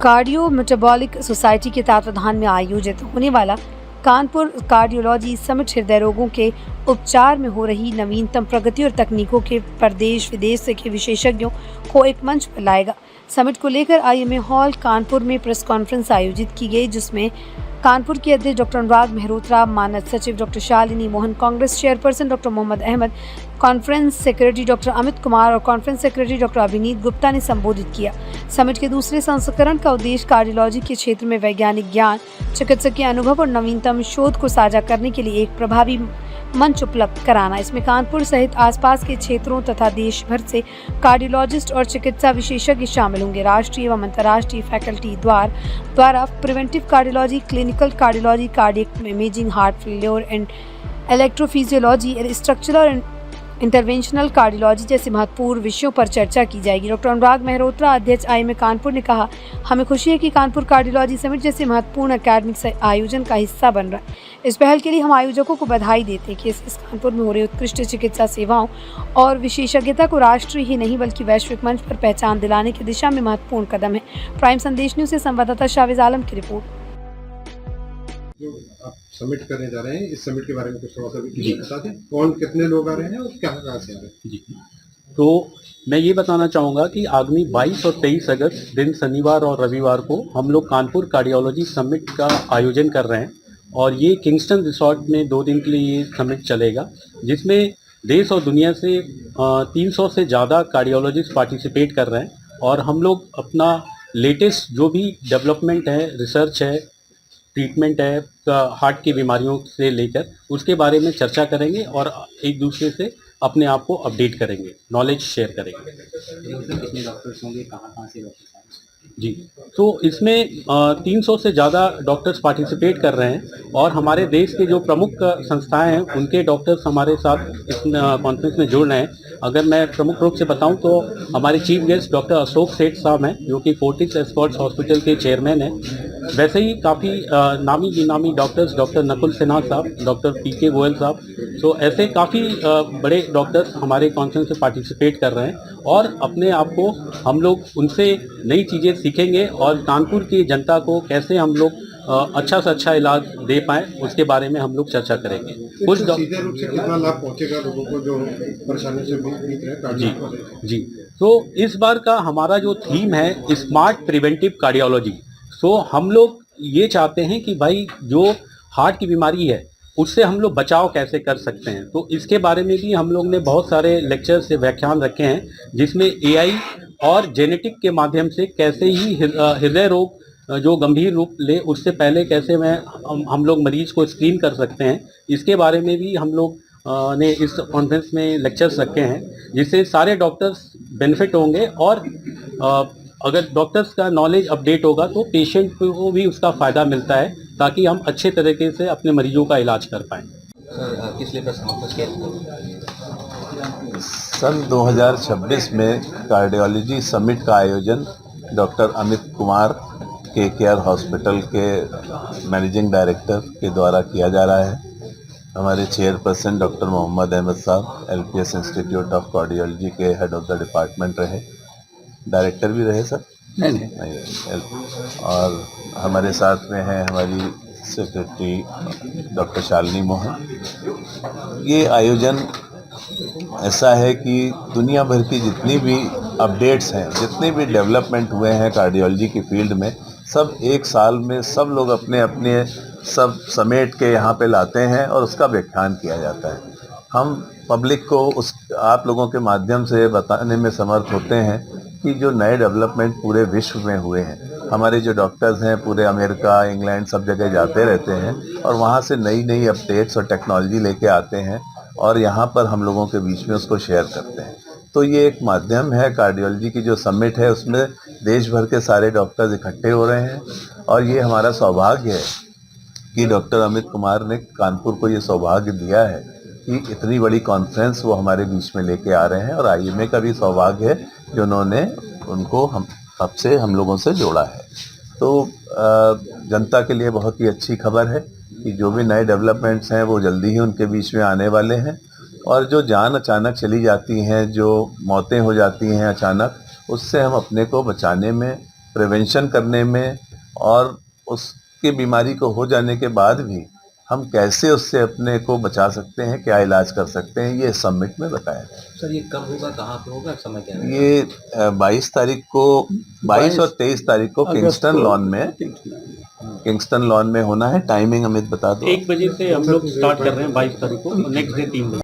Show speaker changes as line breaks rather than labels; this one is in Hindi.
कार्डियो मेटाबॉलिक सोसाइटी के तत्वाधान में आयोजित होने वाला कानपुर कार्डियोलॉजी समिट हृदय रोगों के उपचार में हो रही नवीनतम प्रगति और तकनीकों के प्रदेश विदेश के विशेषज्ञों को एक मंच पर लाएगा। समिट को लेकर आईएमए हॉल कानपुर में प्रेस कॉन्फ्रेंस आयोजित की गई, जिसमें कानपुर के अध्यक्ष डॉक्टर अनुराग मेहरोत्रा, मानद सचिव doctor Shalini Mohan, congress chairperson doctor Mohammad Ahmad, conference secretary doctor Amit Kumar और कॉन्फ्रेंस सेक्रेटरी डॉक्टर अभिनीत गुप्ता ने संबोधित किया। समिट के दूसरे संस्करण का उद्देश्य कार्डियोलॉजी के क्षेत्र में वैज्ञानिक ज्ञान, चिकित्सकीय अनुभव और नवीनतम शोध को साझा करने के लिए एक प्रभावी मंच उपलब्ध कराना। इसमें कानपुर सहित आसपास के क्षेत्रों तथा देश भर से कार्डियोलॉजिस्ट और चिकित्सा विशेषज्ञ शामिल होंगे। राष्ट्रीय एवं अंतर्राष्ट्रीय फैकल्टी द्वारा preventive cardiology, clinical cardiology, cardiac imaging, heart failure and electrophysiology, structural interventional cardiology जैसे महत्वपूर्ण विषयों पर चर्चा की जाएगी। डॉक्टर अनुराग मेहरोत्रा, अध्यक्ष आईएमए कानपुर, ने कहा, हमें खुशी है कि कानपुर कार्डियोलॉजी समिट जैसे महत्वपूर्ण अकादमिक आयोजन का हिस्सा बन रहा है। इस पहल के लिए हम आयोजकों को बधाई देते हैं कि इस कानपुर में हो रही उत्कृष्ट चिकित्सा सेवाओं और विशेषज्ञता को राष्ट्रीय ही नहीं बल्कि वैश्विक मंच पर पहचान दिलाने की दिशा में महत्वपूर्ण कदम है। प्राइम संदेश न्यूज से संवाददाता शाहवेज आलम की रिपोर्ट।
जो आप समिट करने जा रहे हैं, इस समिट के बारे में कुछ थोड़ा सा भी बता दें। कौन, कितने लोग आ रहे हैं और कहाँ से आ रहे हैं?
जी, तो मैं ये बताना चाहूँगा कि आगामी 22 और 23 अगस्त दिन शनिवार और रविवार को हम लोग कानपुर कार्डियोलॉजी समिट का आयोजन कर रहे हैं और ये किंगस्टन रिसोर्ट में 2 दिन के लिए ये समिट चलेगा, जिसमें देश और दुनिया से 300 से ज़्यादा कार्डियोलॉजिस्ट पार्टिसिपेट कर रहे हैं और हम लोग अपना लेटेस्ट जो भी डेवलपमेंट है, रिसर्च है, ट्रीटमेंट है हार्ट की बीमारियों से लेकर, उसके बारे में चर्चा करेंगे और एक दूसरे से अपने आप को अपडेट करेंगे, नॉलेज शेयर करेंगे।
कितने डॉक्टर्स होंगे, कहाँ से डॉक्टर्स आएंगे?
जी, तो इसमें 300 से ज़्यादा डॉक्टर्स पार्टिसिपेट कर रहे हैं और हमारे देश के जो प्रमुख संस्थाएं हैं उनके डॉक्टर्स हमारे साथ इस कॉन्फ्रेंस में जुड़ रहे हैं। अगर मैं प्रमुख रूप से बताऊं तो हमारे चीफ गेस्ट डॉक्टर अशोक सेठ साहब हैं, जो कि फोर्टिस एस्कॉर्ट्स हॉस्पिटल के चेयरमैन हैं। वैसे ही काफ़ी नामी गिनामी डॉक्टर्स, डॉक्टर नकुल सिन्हा साहब, डॉक्टर पीके गोयल साहब, तो ऐसे काफ़ी बड़े डॉक्टर्स हमारे कॉन्फ्रेंस में पार्टिसिपेट कर रहे हैं और अपने आप को हम लोग उनसे नई चीज़ें सीखेंगे और कानपुर की जनता को कैसे हम लोग अच्छा से अच्छा इलाज दे पाएँ उसके बारे में हम लोग चर्चा करेंगे। कुछ
सीधे रूप से कितना लाभ पहुंचेगा लोगों को जो परेशानी से पीड़ित हैं?
जी, तो इस बार का हमारा जो थीम है स्मार्ट प्रिवेंटिव कार्डियोलॉजी। सो हम लोग ये चाहते हैं कि भाई जो हार्ट की बीमारी है उससे हम लोग बचाव कैसे कर सकते हैं, तो इसके बारे में भी हम लोग ने बहुत सारे लेक्चर से व्याख्यान रखे हैं, जिसमें एआई और जेनेटिक के माध्यम से कैसे ही हृदय रोग जो गंभीर रूप ले उससे पहले कैसे हम लोग मरीज को स्क्रीन कर सकते हैं, इसके बारे में भी हम लोग ने इस कॉन्फ्रेंस में लेक्चर्स रखे हैं, जिससे सारे डॉक्टर्स बेनिफिट होंगे और अगर डॉक्टर्स का नॉलेज अपडेट होगा तो पेशेंट को भी उसका फ़ायदा मिलता है, ताकि हम अच्छे तरीके से अपने मरीजों का इलाज कर पाएँ।
सर, किस लेकर समाप्त किया?
सन 2026 में कार्डियोलॉजी समिट का आयोजन डॉक्टर अमित कुमार के केयर हॉस्पिटल के मैनेजिंग डायरेक्टर के द्वारा किया जा रहा है। हमारे चेयरपर्सन डॉक्टर मोहम्मद अहमद साहब एलपीएस इंस्टीट्यूट ऑफ कार्डियोलॉजी के हेड ऑफ द डिपार्टमेंट रहे, डायरेक्टर भी रहे सर? नहीं। और हमारे साथ में है हमारी सेक्रेटरी डॉक्टर शालिनी मोहन। ये आयोजन ऐसा है कि दुनिया भर की जितनी भी अपडेट्स हैं, जितने भी डेवलपमेंट हुए हैं कार्डियोलॉजी की फील्ड में, सब एक साल में सब लोग अपने अपने सब समेट के यहाँ पे लाते हैं और उसका व्याख्यान किया जाता है। हम पब्लिक को आप लोगों के माध्यम से बताने में समर्थ होते हैं कि जो नए डेवलपमेंट पूरे विश्व में हुए हैं, हमारे जो डॉक्टर्स हैं पूरे अमेरिका, इंग्लैंड, सब जगह जाते रहते हैं और वहाँ से नई नई अपडेट्स और टेक्नोलॉजी लेके आते हैं और यहाँ पर हम लोगों के बीच में उसको शेयर करते हैं। तो ये एक माध्यम है, कार्डियोलॉजी की जो समिट है उसमें देश भर के सारे डॉक्टर्स इकट्ठे हो रहे हैं और ये हमारा सौभाग्य है कि डॉक्टर अमित कुमार ने कानपुर को ये सौभाग्य दिया है कि इतनी बड़ी कॉन्फ्रेंस वो हमारे बीच में लेके आ रहे हैं और आईएमए का भी सौभाग्य है कि उन्होंने उनको हम लोगों से जोड़ा है। तो जनता के लिए बहुत ही अच्छी खबर है कि जो भी नए डेवलपमेंट्स हैं वो जल्दी ही उनके बीच में आने वाले हैं और जो जान अचानक चली जाती हैं, जो मौतें हो जाती हैं अचानक, उससे हम अपने को बचाने में प्रिवेंशन करने में और उसकी बीमारी को हो जाने के बाद भी हम कैसे उससे अपने को बचा सकते हैं, क्या इलाज कर सकते हैं, ये समिट में बताया गया।
सर ये कब होगा, कहाँ पे होगा, समय क्या है?
ये 22 तारीख को 22 और 23 तारीख को किंगस्टन लॉन में होना है। टाइमिंग अमित बता दो।
1 बजे से हम लोग स्टार्ट कर रहे हैं, 22 तारीख को, नेक्स्ट डे 3 बजे।